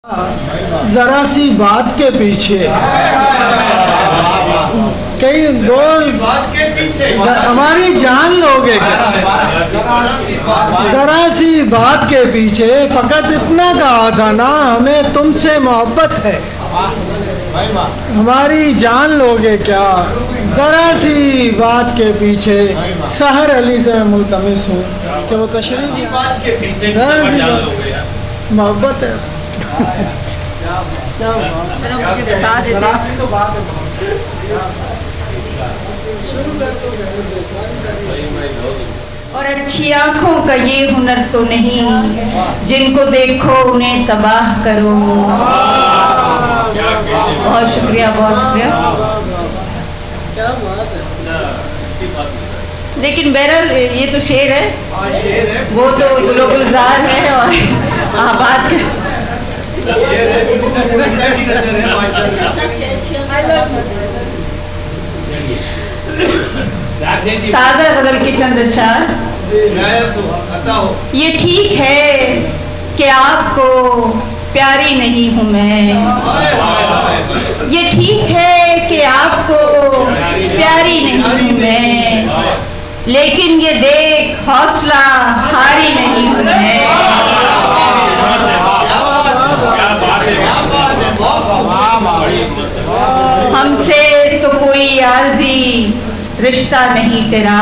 जरा सी बात के पीछे कई लोग हमारी जान लोगे क्या? जरा सी बात के पीछे फकत इतना कहा था ना, हमें तुमसे मोहब्बत है, हमारी जान लोगे क्या? जरा सी बात के पीछे सहर अली से मुल्तमिस हूँ कि वो तशरीफ जरा सी बात मोहब्बत है। और अच्छी आंखों का ये हुनर तो नहीं, जिनको देखो उन्हें तबाह करो। बहुत शुक्रिया, बहुत शुक्रिया। लेकिन बहरहाल ये तो शेर है, वो तो गुलजार है और बात कर ताज़ा गजल के चंद अशार। ये ठीक है कि आपको प्यारी नहीं हूँ मैं, ये ठीक है कि आपको प्यारी नहीं हूँ मैं, लेकिन ये देख हौसला हारी नहीं हूँ मैं। हमसे तो कोई आर्जी रिश्ता नहीं तेरा,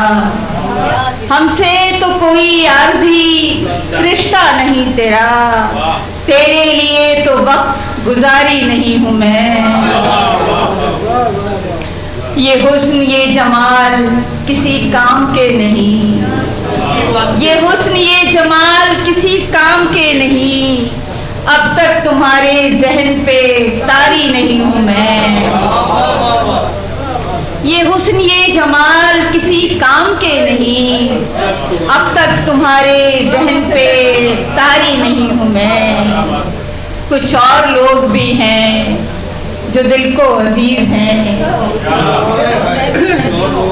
हमसे तो कोई आर्जी रिश्ता नहीं तेरा, तेरे लिए तो वक्त गुजारी नहीं हूँ मैं। ये हुस्न ये जमाल किसी काम के नहीं, ये हुस्न ये जमाल किसी काम के नहीं, अब तक तुम्हारे जहन पे तारी नहीं हूँ मैं। ये हुस्न ये जमाल किसी काम के नहीं, अब तक तुम्हारे जहन पे तारी नहीं हूँ मैं। कुछ और लोग भी हैं जो दिल को अजीज हैं,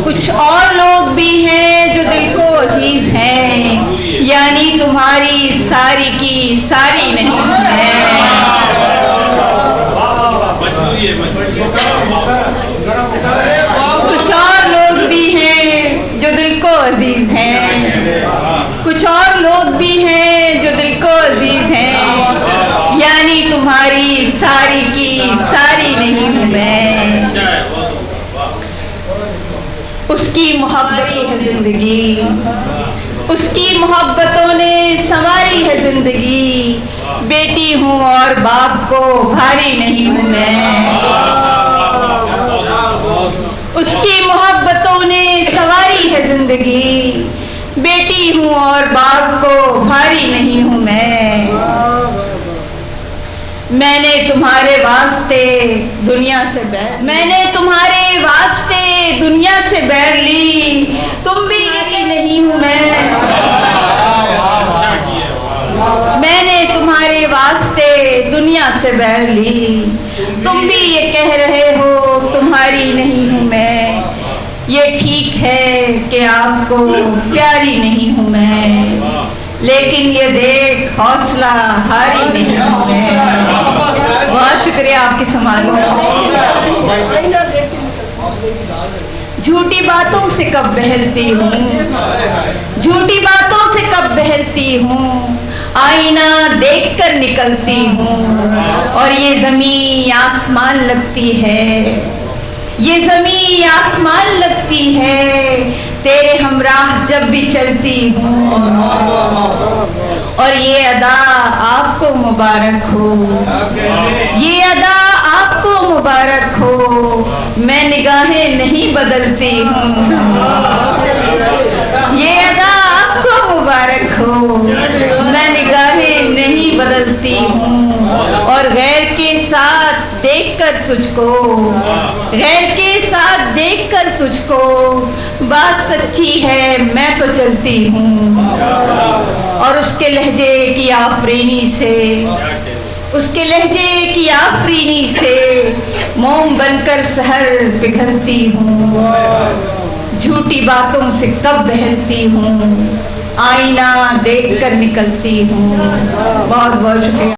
कुछ और लोग भी हैं जो दिल को अजीज हैं, यानी तुम्हारी सारी की सारी नहीं हूँ मैं। कुछ और लोग भी हैं जो दिल को अजीज हैं, कुछ और लोग भी हैं जो दिल को अजीज हैं, यानी तुम्हारी सारी की सारी नहीं हूँ मैं। उसकी मोहब्बत है जिंदगी, उसकी मोहब्बतों ने संवारी है जिंदगी, बेटी हूँ और बाप को भारी नहीं हूँ मैं। उसकी मोहब्बतों ने संवारी है जिंदगी, बेटी हूँ और बाप को भारी नहीं हूँ मैं। मैंने तुम्हारे वास्ते दुनिया से बैर, मैंने तुम्हारे वास्ते दुनिया से बैर ली, तुम भी यही नहीं हूँ मैं। मैंने तुम्हारे वास्ते दुनिया से बैर ली, तुम भी ये कह रहे हो तुम्हारी नहीं हूँ मैं। ये ठीक है कि आपको प्यारी नहीं हूँ मैं, लेकिन ये देख हौसला हारी नहीं हूँ मैं। बहुत शुक्रिया आपकी समागम। झूठी बातों से कब बहलती हूँ, झूठी बातों से कब बहलती हूँ, आईना देखकर निकलती हूँ, और ये ज़मीन आसमान लगती है, ये ज़मीन आसमान लगती है, तेरे हमराह जब भी चलती हूँ, और ये अदा आपको मुबारक हो, ये अदा आपको मुबारक हो, मैं निगाहें नहीं बदलती हूँ। ये अदा आपको मुबारक हो, मैं निगाहें नहीं बदलती हूँ, और गैर के साथ देखकर तुझको, गैर के साथ देखकर तुझको, बात सच्ची है मैं तो चलती हूँ, और उसके लहजे की आफरीनी से, उसके लहजे की आफरीनी से मोम बनकर सहर पिघलती हूँ। झूठी बातों से कब बहलती हूँ, आईना देखकर निकलती हूँ। बहुत बहुत शुक्रिया।